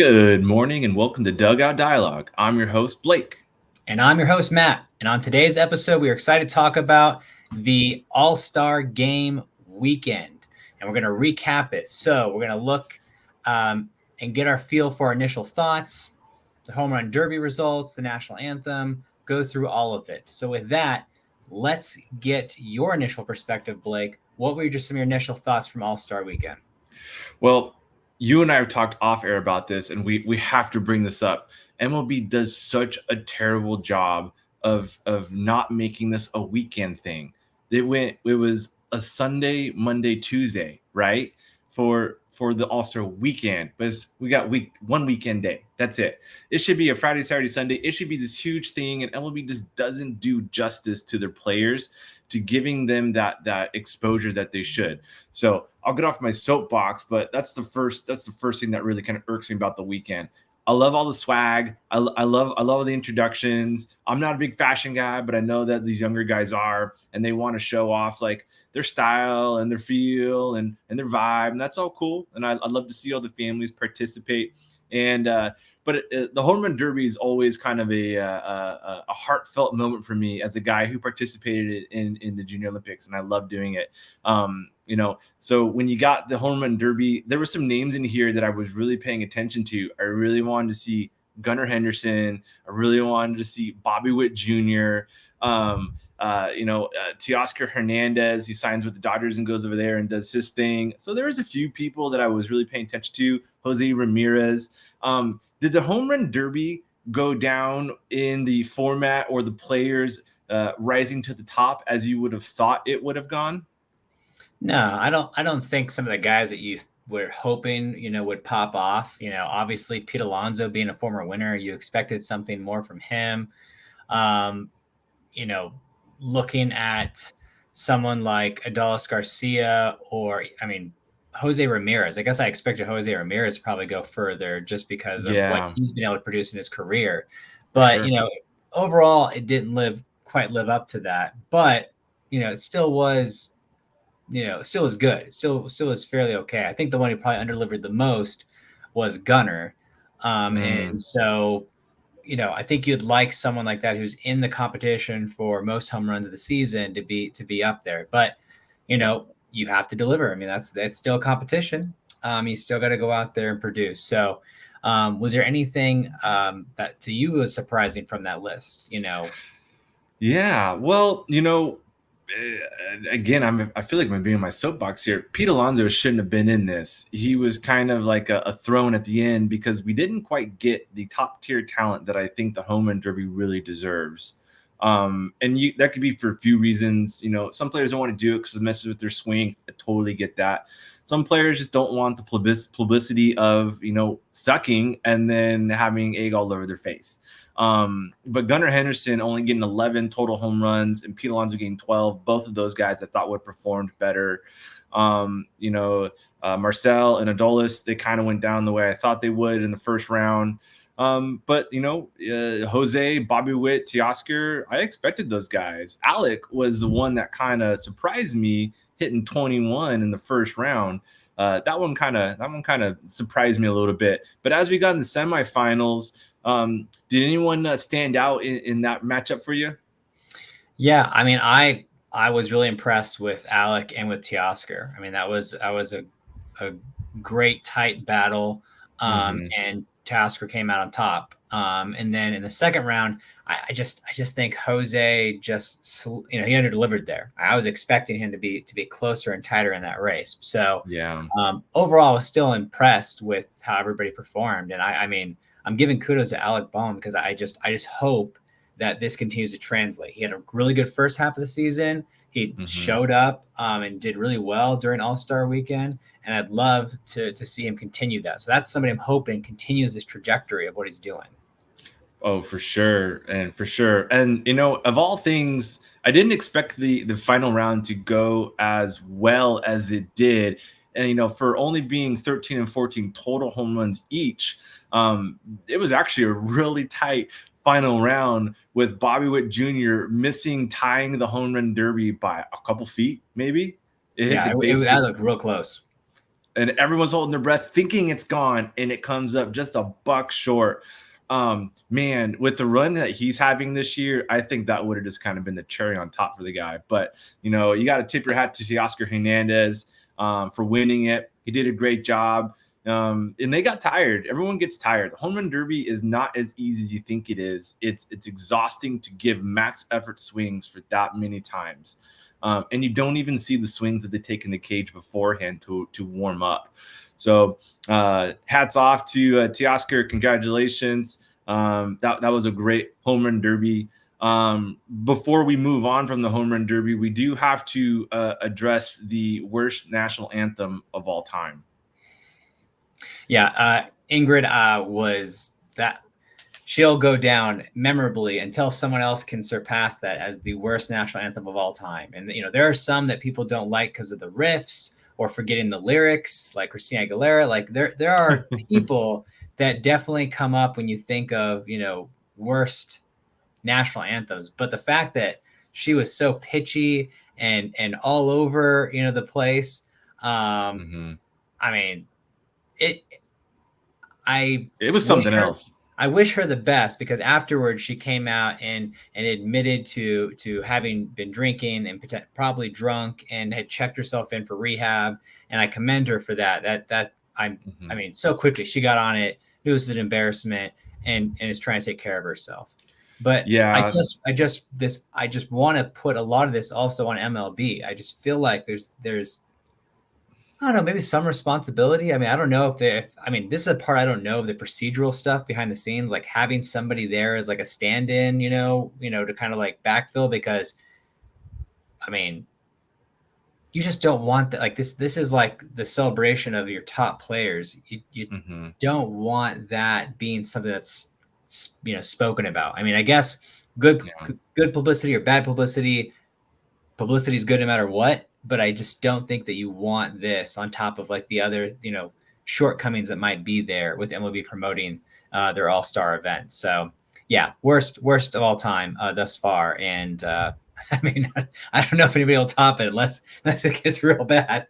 Good morning and welcome to Dugout Dialog. I'm your host, Blake. And I'm your host, Matt. And on today's episode, we are excited to talk about the All-Star Game weekend. And we're going to recap it. So we're going to look and get our feel for our initial thoughts, the home run derby results, the national anthem, go through all of it. So with that, let's get your initial perspective, Blake. What were just some of your initial thoughts from All-Star Weekend? Well, you and I have talked off air about this, and we have to bring this up. MLB does such a terrible job of not making this a weekend thing. It was a Sunday, Monday, Tuesday, right? For the All-Star weekend, but we got one weekend day. That's it. It should be a Friday, Saturday, Sunday. It should be this huge thing, and MLB just doesn't do justice to their players, to giving them that exposure that they should. So I'll get off my soapbox, but that's the first thing that really kind of irks me about the weekend. I love all the swag. I love all the introductions. I'm not a big fashion guy, but I know that these younger guys are, and they want to show off like their style and their feel and their vibe, and that's all cool. And I love to see all the families participate. And but the home run derby is always kind of a heartfelt moment for me as a guy who participated in the Junior Olympics, and I love doing it. So when you got the home run derby, there were some names in here that I was really paying attention to. I really wanted to see Gunnar Henderson. I really wanted to see Bobby Witt Jr. Teoscar Hernandez. He signs with the Dodgers and goes over there and does his thing. So there was a few people that I was really paying attention to. Jose Ramirez. Did the home run derby go down in the format or the players rising to the top as you would have thought it would have gone? No, I don't think some of the guys that you were hoping, would pop off. Obviously Pete Alonso being a former winner, you expected something more from him. Looking at someone like Adolis Garcia or, Jose Ramirez. I guess I expected Jose Ramirez to probably go further just because of what he's been able to produce in his career. But, overall, it didn't quite live up to that. But, it still was, still was good. It still was fairly okay. I think the one who probably under-delivered the most was Gunnar. And so, I think you'd like someone like that who's in the competition for most home runs of the season to be up there. But, you have to deliver. That's still competition. You still got to go out there and produce. So was there anything that to you was surprising from that list? Yeah, well, again, I feel like I'm being in my soapbox here. Pete Alonso shouldn't have been in this. He was kind of like a thrown at the end because we didn't quite get the top tier talent that I think the home run derby really deserves. That could be for a few reasons. Some players don't want to do it because it messes with their swing. I totally get that. Some players just don't want the publicity of, sucking and then having egg all over their face. But Gunnar Henderson only getting 11 total home runs and Pete Alonso getting 12. Both of those guys I thought would have performed better. Marcel and Adolis, they kind of went down the way I thought they would in the first round. But Jose, Bobby Witt, Teoscar, I expected those guys. Alec was the one that kind of surprised me, hitting 21 in the first round. That one kind of surprised me a little bit. But as we got in the semifinals, did anyone stand out in that matchup for you? Yeah, I was really impressed with Alec and with Teoscar. That was a great tight battle, and Teoscar came out on top. And then in the second round, I just think Jose he under-delivered there. I was expecting him to be closer and tighter in that race. So yeah, overall, I was still impressed with how everybody performed. And I'm giving kudos to Alec Bohm because I just hope that this continues to translate. He had a really good first half of the season. He showed up and did really well during All-Star Weekend, and I'd love to see him continue that. So that's somebody I'm hoping continues this trajectory of what he's doing. Oh, for sure. And of all things, I didn't expect the final round to go as well as it did. And, for only being 13 and 14 total home runs each, it was actually a really tight final round with Bobby Witt Jr. tying the home run derby by a couple feet, maybe. That looked real close. and everyone's holding their breath thinking it's gone, and it comes up just a buck short. Man, with the run that he's having this year, I think that would have just kind of been the cherry on top for the guy. But, you know, you got to tip your hat to Teoscar Hernandez for winning it. He did a great job. And they got tired. Everyone gets tired. The home run derby is not as easy as you think it is. It's exhausting to give max effort swings for that many times. And you don't even see the swings that they take in the cage beforehand to warm up. So hats off to Teoscar. Congratulations. That was a great home run derby. Before we move on from the home run derby, we do have to address the worst national anthem of all time. Yeah, Ingrid was that. She'll go down memorably until someone else can surpass that as the worst national anthem of all time. And, you know, there are some that people don't like because of the riffs or forgetting the lyrics, like Christina Aguilera. Like there are people that definitely come up when you think of, you know, worst national anthems. But the fact that she was so pitchy and all over, you know, the place. I mean, it was something else. I wish her the best, because afterwards she came out and admitted to having been drinking and probably drunk and had checked herself in for rehab. And I commend her for that. I mean, so quickly she got on it. It was an embarrassment and is trying to take care of herself. But yeah, I just want to put a lot of this also on MLB. I just feel like there's I don't know, maybe some responsibility. I mean, I don't know I mean, this is a part I don't know of the procedural stuff behind the scenes, like having somebody there as like a stand-in, you know, to kind of like backfill, because I mean, you just don't want that. Like this is like the celebration of your top players. You don't want that being something that's, you know, spoken about. I mean, I guess good publicity or bad publicity is good no matter what. But I just don't think that you want this on top of like the other, you know, shortcomings that might be there with MLB promoting their All-Star event. So yeah, worst of all time thus far. And I mean, I don't know if anybody will top it unless it gets real bad.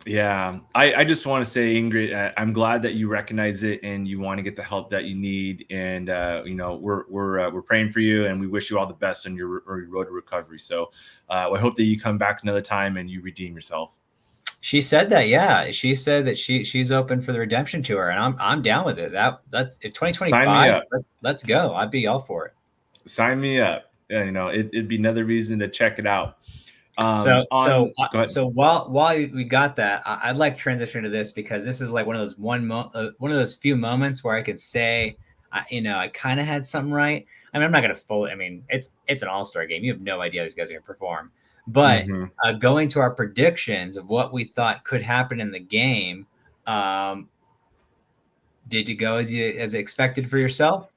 Yeah, I just want to say, Ingrid, I'm glad that you recognize it and you want to get the help that you need. And you know, we're praying for you, and we wish you all the best on your road to recovery. So I hope that you come back another time and you redeem yourself. She said that, yeah. She said that she's open for the redemption tour, and I'm down with it. That's 2025. Let's go. I'd be all for it. Sign me up. Yeah, you know, it'd be another reason to check it out. So while we got that, I'd like to transition to this, because this is like one of those few moments where I could say, you know, I kind of had something right. I mean, I'm not going to fully. I mean, it's an All-Star game. You have no idea these guys are going to perform. But going to our predictions of what we thought could happen in the game, did you go as expected for yourself?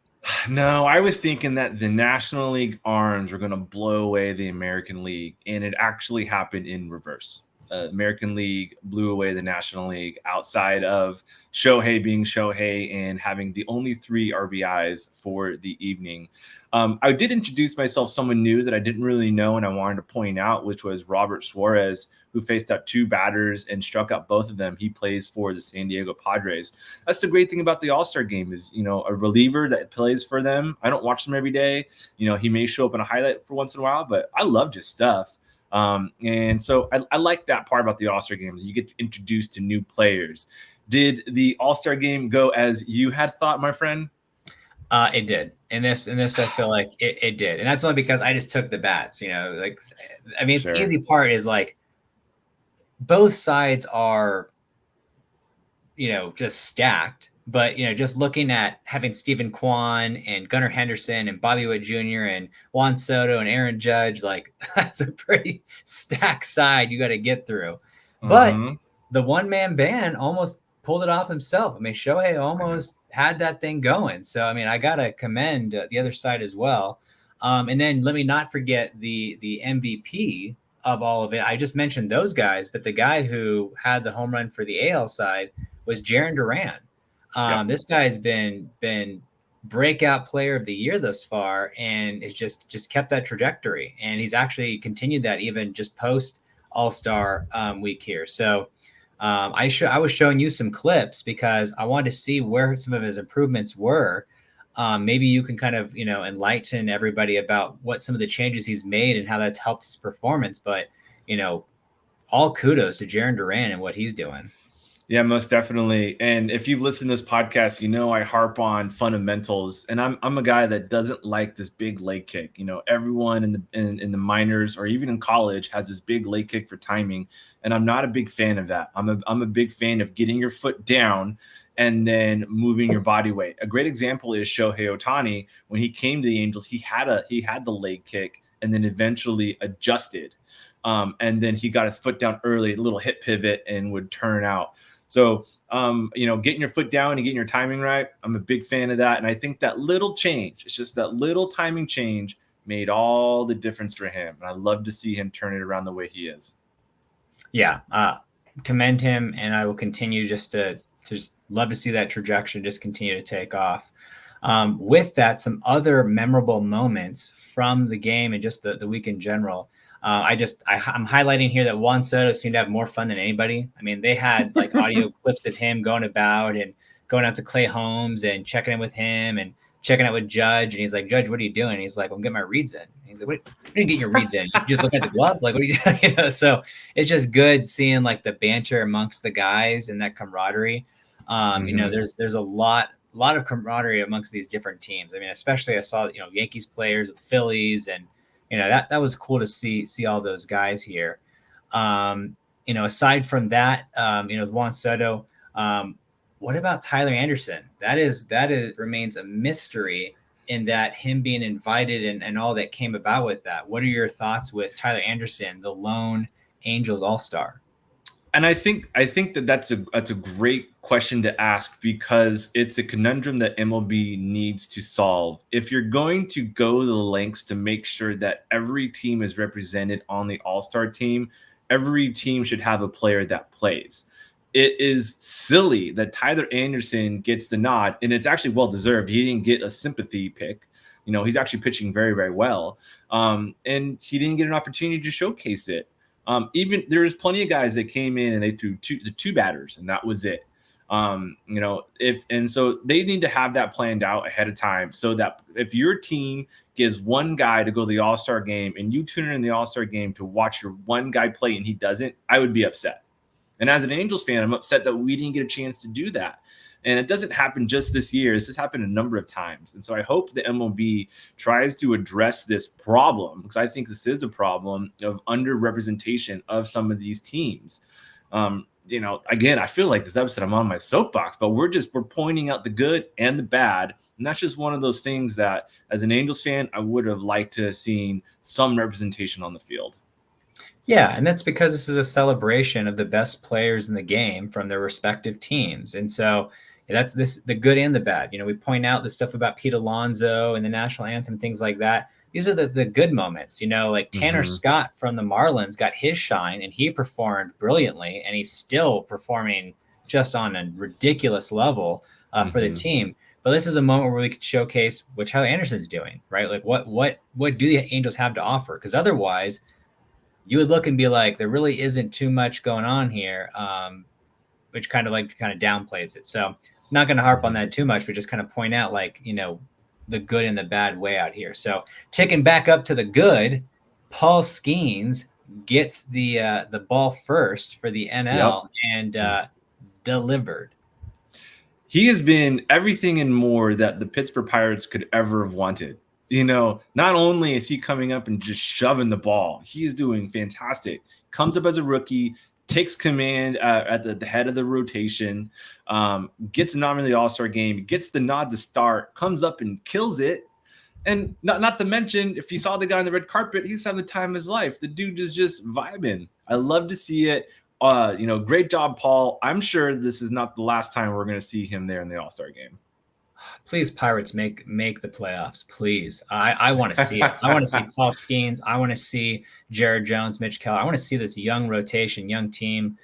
No, I was thinking that the National League arms were going to blow away the American League, and it actually happened in reverse. American League blew away the National League outside of Shohei being Shohei and having the only 3 RBIs for the evening. I did introduce myself someone new that I didn't really know and I wanted to point out, which was Robert Suarez, who faced out 2 batters and struck out both of them. He plays for the San Diego Padres. That's the great thing about the All-Star game is, you know, a reliever that plays for them. I don't watch them every day. You know, he may show up in a highlight for once in a while, but I loved his stuff. And so I like that part about the All-Star game. You get introduced to new players. Did the All-Star game go as you had thought, my friend? It did. In this, I feel like it did. And that's only because I just took the bats, you know, like, I mean, it's the easy part is like both sides are, you know, just stacked. But, you know, just looking at having Stephen Kwan and Gunnar Henderson and Bobby Witt Jr. and Juan Soto and Aaron Judge, like that's a pretty stacked side you got to get through. But the one-man band almost pulled it off himself. I mean, Shohei almost had that thing going. So, I mean, I got to commend the other side as well. And then let me not forget the MVP of all of it. I just mentioned those guys, but the guy who had the home run for the AL side was Jarren Duran. This guy's been breakout player of the year thus far, and it's just kept that trajectory. And he's actually continued that even just post All-Star week here. So I was showing you some clips because I wanted to see where some of his improvements were. Maybe you can kind of, enlighten everybody about what some of the changes he's made and how that's helped his performance. But, all kudos to Jarren Duran and what he's doing. Yeah, most definitely. And if you've listened to this podcast, I harp on fundamentals, and I'm a guy that doesn't like this big leg kick. Everyone in the minors or even in college has this big leg kick for timing, and I'm not a big fan of that. I'm a big fan of getting your foot down and then moving your body weight. A great example is Shohei Ohtani. When he came to the Angels, he had the leg kick and then eventually adjusted. And then he got his foot down early, a little hip pivot, and would turn out. So, getting your foot down and getting your timing right, I'm a big fan of that. And I think that little change, it's just that little timing change made all the difference for him. And I love to see him turn it around the way he is. Yeah. Commend him. And I will continue just love to see that trajectory just continue to take off. With that, some other memorable moments from the game and just the week in general. I'm highlighting here that Juan Soto seemed to have more fun than anybody. I mean, they had like audio clips of him going about and going out to Clay Holmes and checking in with him and checking out with Judge. And he's like, Judge, what are you doing? And he's like, I'm getting my reads in. And he's like, what are you getting your reads in? You just look at the glove? Like, what are you doing? So it's just good seeing like the banter amongst the guys and that camaraderie. There's a lot of camaraderie amongst these different teams. I mean, especially I saw, Yankees players with Phillies and, that was cool to see all those guys here. Aside from that, Juan Soto, what about Tyler Anderson? That remains a mystery in that him being invited and all that came about with that. What are your thoughts with Tyler Anderson, the lone Angels All-Star? And I think that's a great question to ask because it's a conundrum that MLB needs to solve. If you're going to go to the lengths to make sure that every team is represented on the All-Star team, every team should have a player that plays. It is silly that Tyler Anderson gets the nod, and it's actually well-deserved. He didn't get a sympathy pick. He's actually pitching very, very well. And he didn't get an opportunity to showcase it. Even there's plenty of guys that came in and they threw two batters and that was it. So they need to have that planned out ahead of time so that if your team gives one guy to go to the All-Star game and you tune in the All-Star game to watch your one guy play and he doesn't, I would be upset. And as an Angels fan, I'm upset that we didn't get a chance to do that. And it doesn't happen just this year. This has happened a number of times. And so I hope the MLB tries to address this problem because I think this is a problem of underrepresentation of some of these teams. Again, I feel like this episode I'm on my soapbox, but we're pointing out the good and the bad. And that's just one of those things that as an Angels fan, I would have liked to have seen some representation on the field. Yeah, and that's because this is a celebration of the best players in the game from their respective teams. And so that's the good and the bad. We point out the stuff about Pete Alonso and the national anthem, things like that. These are the good moments, like Tanner Scott from the Marlins got his shine and he performed brilliantly and he's still performing just on a ridiculous level for the team. But this is a moment where we could showcase what Tyler Anderson's doing, right? Like what do the Angels have to offer? Because otherwise you would look and be like, there really isn't too much going on here, which kind of downplays it. So not going to harp on that too much, but just kind of point out the good and the bad way out here. So ticking back up to the good, Paul Skeens gets the ball first for the NL and delivered. He has been everything and more that the Pittsburgh Pirates could ever have wanted. Not only is he coming up and just shoving the ball, he is doing fantastic. Comes up as a rookie, takes command at the head of the rotation, gets nominated the All-Star game, gets the nod to start, comes up and kills it. And not to mention, if you saw the guy on the red carpet, he's having the time of his life. The dude is just vibing. I love to see it. Great job, Paul. I'm sure this is not the last time we're going to see him there in the All-Star game. Please, Pirates, make the playoffs, please. I want to see it. I want to see Paul Skeens. I want to see Jared Jones, Mitch Keller. I want to see this young rotation, young team.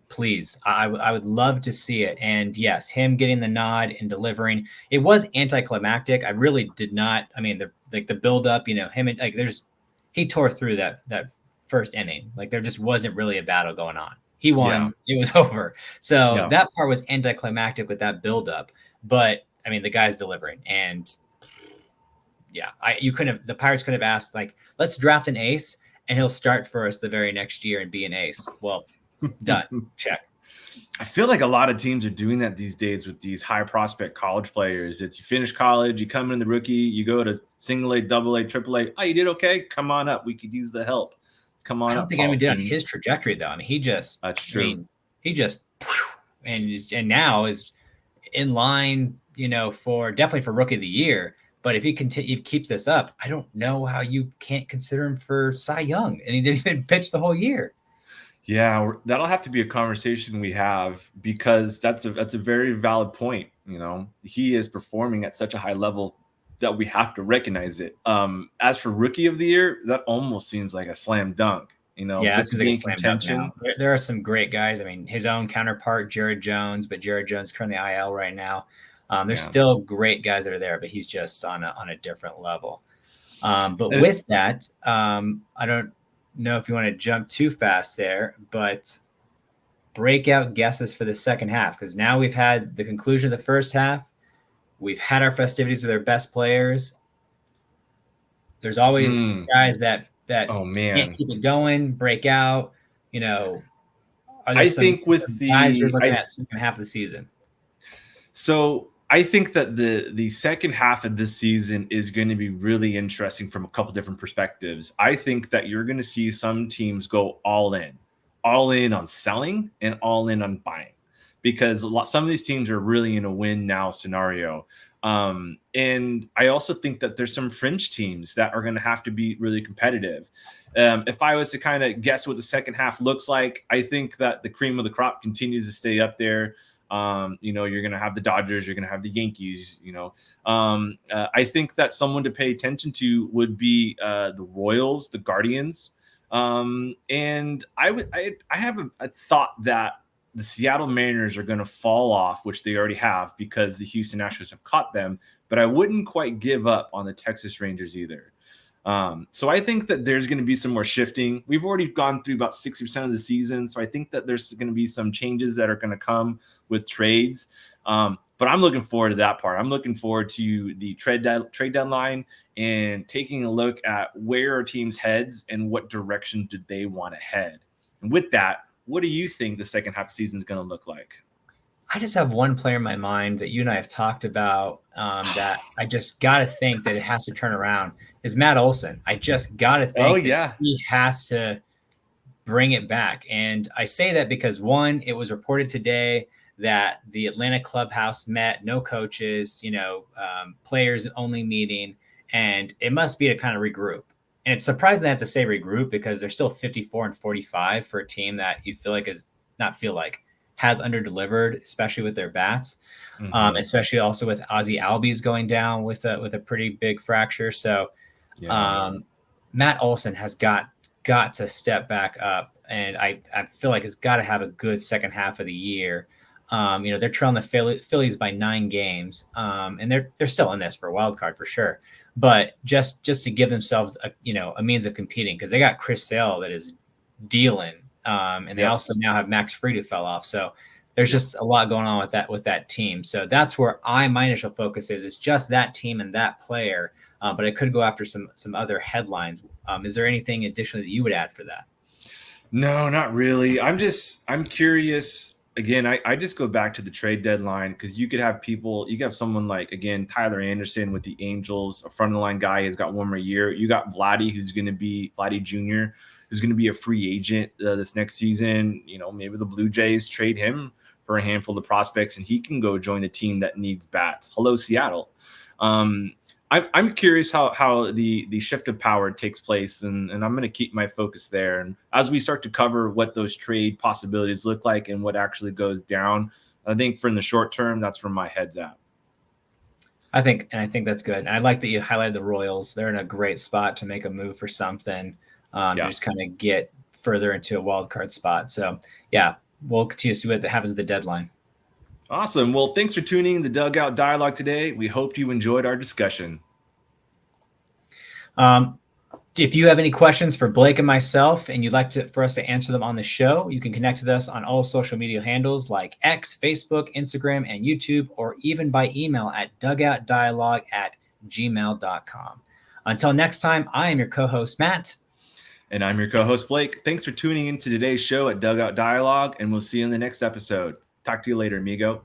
Please, I would love to see it. And yes, him getting the nod and delivering. It was anticlimactic. I really did not. I mean, the build up. Him and he tore through that first inning. Like there just wasn't really a battle going on. He won. Yeah. It was over. So that part was anticlimactic with that buildup. But I mean, the guy's delivering, and the Pirates could have asked, like, let's draft an ace, and he'll start for us the very next year and be an ace. Well, done. Check. I feel like a lot of teams are doing that these days with these high prospect college players. It's you finish college, you come in the rookie, you go to single A, double A, triple A. Oh, you did okay? Come on up. We could use the help. Come on up. I don't think anyone did on his trajectory, though. I mean, he just – that's true. I mean, he just – and now is in line, definitely for Rookie of the Year. But if he keeps this up, I don't know how you can't consider him for Cy Young. And he didn't even pitch the whole year. Yeah, that'll have to be a conversation we have, because that's a very valid point. He is performing at such a high level that we have to recognize it. As for Rookie of the Year, that almost seems like a slam dunk. Yeah, that's like a slam dunk now. There are some great guys. I mean, his own counterpart, Jared Jones, but Jared Jones currently IL right now. There's still great guys that are there, but he's just on a different level. But with that, I don't know if you want to jump too fast there, but breakout guesses for the second half, because now we've had the conclusion of the first half. We've had our festivities with our best players. There's always guys that can't keep it going, break out. I think with the guys you're looking at second half of the season. So I think that the second half of this season is going to be really interesting from a couple different perspectives. I think that you're going to see some teams go all in on selling and all in on buying, because some of these teams are really in a win now scenario. And I also think that there's some fringe teams that are going to have to be really competitive. If I was to kind of guess what the second half looks like, I think that the cream of the crop continues to stay up there. You're going to have the Dodgers, you're going to have the Yankees, I think that someone to pay attention to would be the Royals, the Guardians. And I have a thought that the Seattle Mariners are going to fall off, which they already have, because the Houston Astros have caught them, but I wouldn't quite give up on the Texas Rangers either. So I think that there's going to be some more shifting. We've already gone through about 60% of the season, so I think that there's going to be some changes that are going to come with trades. But I'm looking forward to that part. I'm looking forward to the trade deadline and taking a look at where are teams' heads and what direction do they want to head. And with that, what do you think the second half of the season is going to look like? I just have one player in my mind that you and I have talked about that I just got to think that it has to turn around, is Matt Olson. I just got to think that he has to bring it back. And I say that because, one, it was reported today that the Atlanta clubhouse met, no coaches, players only meeting, and it must be to kind of regroup. And it's surprising they have to say regroup, because they're still 54-45 for a team that you feel like has under-delivered, especially with their bats, especially also with Ozzie Albies going down with a pretty big fracture. So Matt Olson has got to step back up, and I feel like it's got to have a good second half of the year. They're trailing the Phillies by 9 games, and they're still in this for a wild card for sure. But just to give themselves a means of competing, because they got Chris Sale that is dealing. And they also now have Max Fried who fell off. So there's just a lot going on with that team. So that's where my initial focus is. It's just that team and that player. But I could go after some other headlines. Is there anything additionally that you would add for that? No, not really. I'm curious. Again, I just go back to the trade deadline, because you could have someone like, again, Tyler Anderson with the Angels, a front of the line guy who's got one more year. You got Vladdy Jr., who's going to be a free agent this next season. Maybe the Blue Jays trade him for a handful of prospects and he can go join a team that needs bats. Hello, Seattle. I'm curious how the shift of power takes place, and I'm going to keep my focus there. And as we start to cover what those trade possibilities look like and what actually goes down, I think for in the short term, that's where my head's at. I think that's good. And I like that you highlighted the Royals. They're in a great spot to make a move for something, just kind of get further into a wild card spot. So yeah, we'll continue to see what happens at the deadline. Awesome. Well, thanks for tuning in to Dugout Dialog today. We hope you enjoyed our discussion. If you have any questions for Blake and myself and you'd like for us to answer them on the show, you can connect with us on all social media handles like X, Facebook, Instagram, and YouTube, or even by email at dugoutdialog@gmail.com. Until next time, I am your co-host, Matt. And I'm your co-host, Blake. Thanks for tuning in to today's show at Dugout Dialog, and we'll see you in the next episode. Talk to you later, amigo.